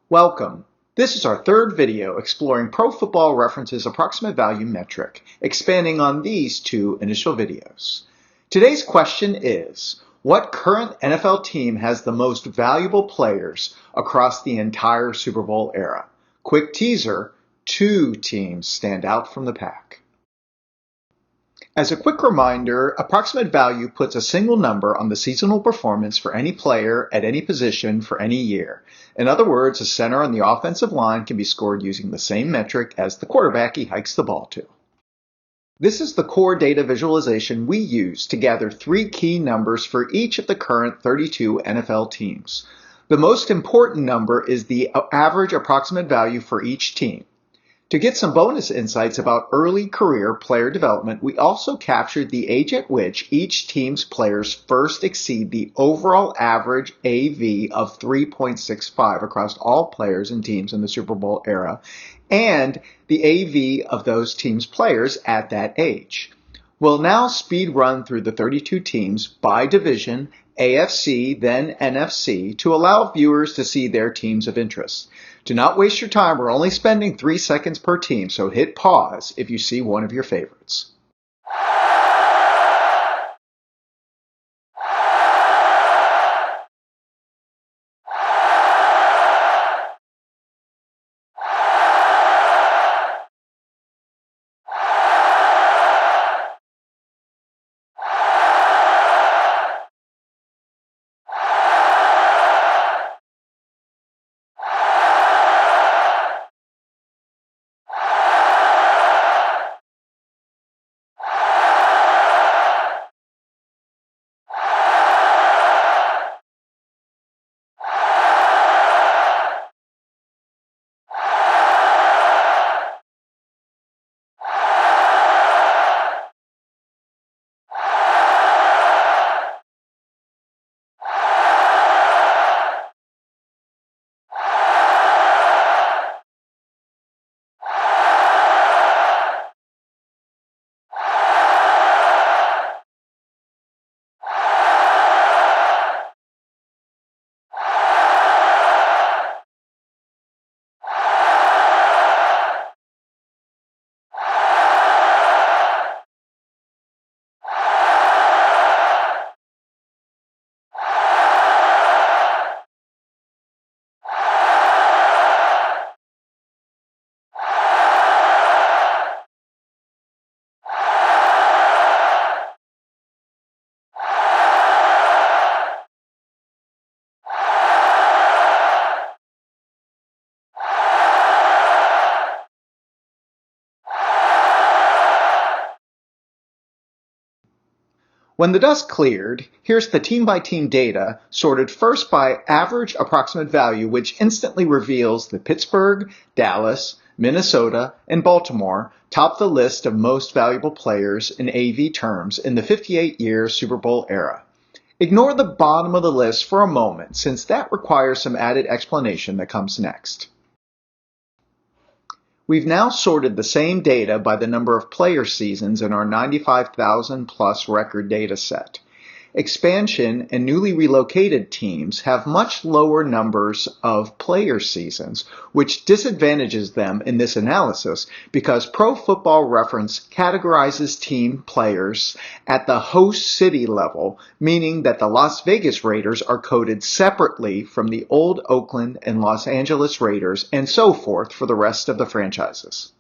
Welcome. This is our third video exploring Pro Football Reference's approximate value metric, expanding on these two initial videos. Today's question is, what current NFL team has the most valuable players across the entire Super Bowl era? Quick teaser, two teams stand out from the pack. As a quick reminder, approximate value puts a single number on the seasonal performance for any player at any position for any year. In other words, a center on the offensive line can be scored using the same metric as the quarterback he hikes the ball to. This is the core data visualization we use to gather three key numbers for each of the current 32 NFL teams. The most important number is the average approximate value for each team. To get some bonus insights about early career player development, we also captured the age at which each team's players first exceed the overall average AV of 3.65 across all players and teams in the Super Bowl era, and the AV of those teams' players at that age. We'll now speed run through the 32 teams by division, AFC, then NFC, to allow viewers to see their teams of interest. Do not waste your time. We're only spending 3 seconds per team, so hit pause if you see one of your favorites. When the dust cleared, here's the team-by-team data sorted first by average approximate value, which instantly reveals that Pittsburgh, Dallas, Minnesota, and Baltimore top the list of most valuable players in AV terms in the 58-year Super Bowl era. Ignore the bottom of the list for a moment, since that requires some added explanation that comes next. We've now sorted the same data by the number of player seasons in our 95,000 plus record data set. Expansion and newly relocated teams have much lower numbers of player seasons, which disadvantages them in this analysis because Pro Football Reference categorizes team players at the host city level, meaning that the Las Vegas Raiders are coded separately from the old Oakland and Los Angeles Raiders, and so forth for the rest of the franchises.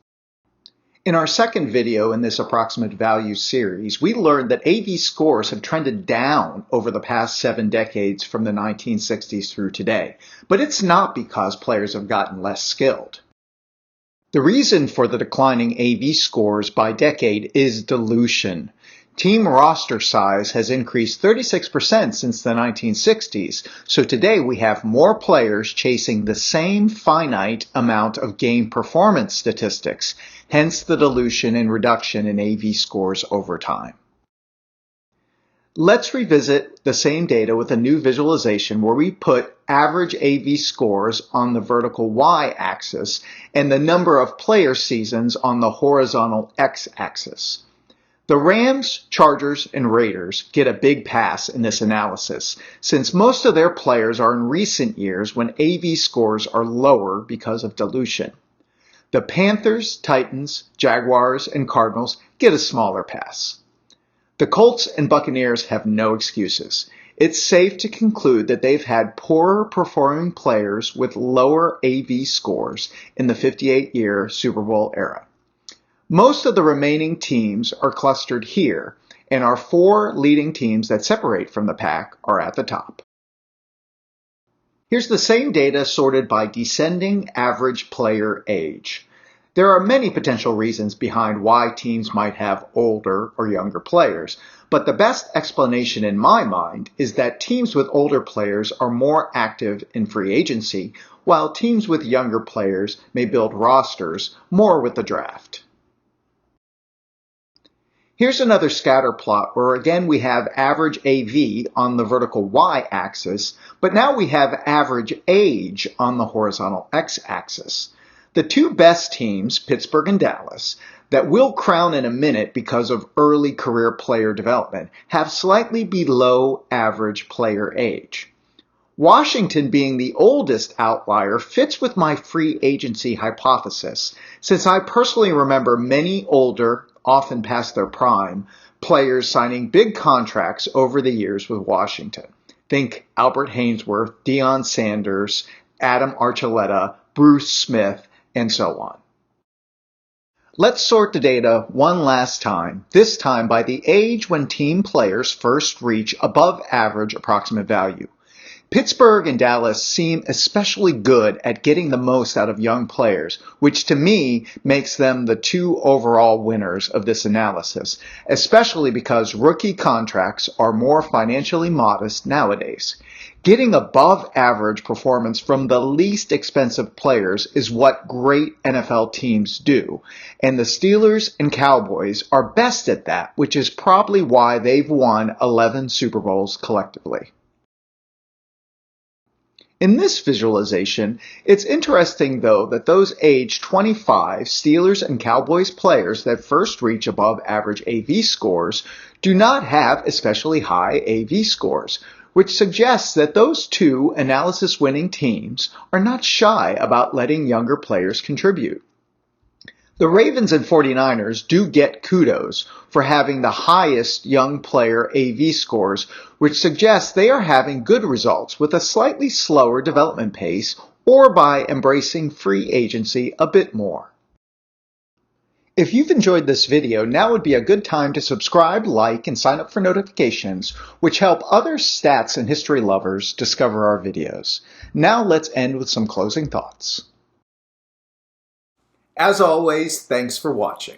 In our second video in this approximate value series, we learned that AV scores have trended down over the past 7 decades from the 1960s through today, but it's not because players have gotten less skilled. The reason for the declining AV scores by decade is dilution. Team roster size has increased 36% since the 1960s, so today we have more players chasing the same finite amount of game performance statistics, hence the dilution and reduction in AV scores over time. Let's revisit the same data with a new visualization where we put average AV scores on the vertical y-axis and the number of player seasons on the horizontal x-axis. The Rams, Chargers, and Raiders get a big pass in this analysis, since most of their players are in recent years when AV scores are lower because of dilution. The Panthers, Titans, Jaguars, and Cardinals get a smaller pass. The Colts and Buccaneers have no excuses. It's safe to conclude that they've had poorer performing players with lower AV scores in the 58-year Super Bowl era. Most of the remaining teams are clustered here, and our 4 leading teams that separate from the pack are at the top. Here's the same data sorted by descending average player age. There are many potential reasons behind why teams might have older or younger players, but the best explanation in my mind is that teams with older players are more active in free agency, while teams with younger players may build rosters more with the draft. Here's another scatter plot where again we have average AV on the vertical y-axis, but now we have average age on the horizontal x-axis. The 2 best teams, Pittsburgh and Dallas, that we'll crown in a minute because of early career player development, have slightly below average player age. Washington being the oldest outlier fits with my free agency hypothesis, since I personally remember many older, often past their prime, players signing big contracts over the years with Washington. Think Albert Haynesworth, Deion Sanders, Adam Archuleta, Bruce Smith, and so on. Let's sort the data one last time, this time by the age when team players first reach above average approximate value. Pittsburgh and Dallas seem especially good at getting the most out of young players, which to me makes them the 2 overall winners of this analysis, especially because rookie contracts are more financially modest nowadays. Getting above average performance from the least expensive players is what great NFL teams do, and the Steelers and Cowboys are best at that, which is probably why they've won 11 Super Bowls collectively. In this visualization, it's interesting though that those age 25 Steelers and Cowboys players that first reach above average AV scores do not have especially high AV scores, which suggests that those 2 analysis-winning teams are not shy about letting younger players contribute. The Ravens and 49ers do get kudos for having the highest young player AV scores, which suggests they are having good results with a slightly slower development pace or by embracing free agency a bit more. If you've enjoyed this video, now would be a good time to subscribe, like, and sign up for notifications, which help other stats and history lovers discover our videos. Now let's end with some closing thoughts. As always, thanks for watching.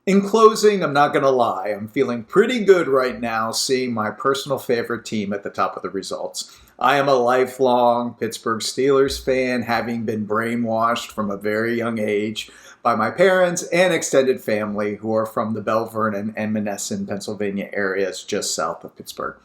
In closing, I'm not going to lie, I'm feeling pretty good right now seeing my personal favorite team at the top of the results. I am a lifelong Pittsburgh Steelers fan, having been brainwashed from a very young age by my parents and extended family who are from the Belle Vernon and Monessen, Pennsylvania areas just south of Pittsburgh.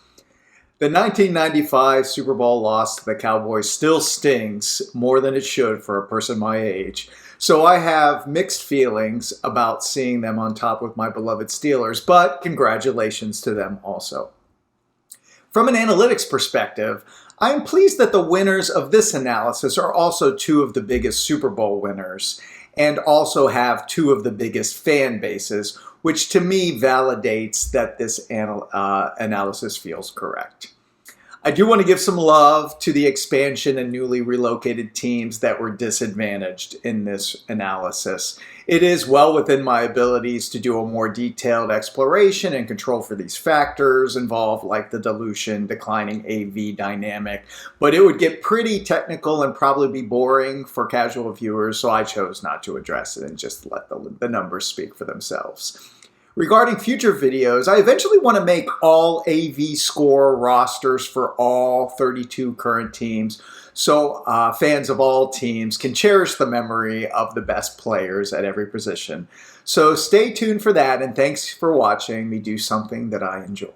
The 1995 Super Bowl loss to the Cowboys still stings more than it should for a person my age. So I have mixed feelings about seeing them on top with my beloved Steelers, but congratulations to them also. From an analytics perspective, I am pleased that the winners of this analysis are also 2 of the biggest Super Bowl winners and also have 2 of the biggest fan bases, which to me validates that this analysis feels correct. I do want to give some love to the expansion and newly relocated teams that were disadvantaged in this analysis. It is well within my abilities to do a more detailed exploration and control for these factors involved, like the dilution, declining AV dynamic, but it would get pretty technical and probably be boring for casual viewers, so I chose not to address it and just let the numbers speak for themselves. Regarding future videos, I eventually want to make all AV score rosters for all 32 current teams, so fans of all teams can cherish the memory of the best players at every position. So stay tuned for that, and thanks for watching me do something that I enjoy.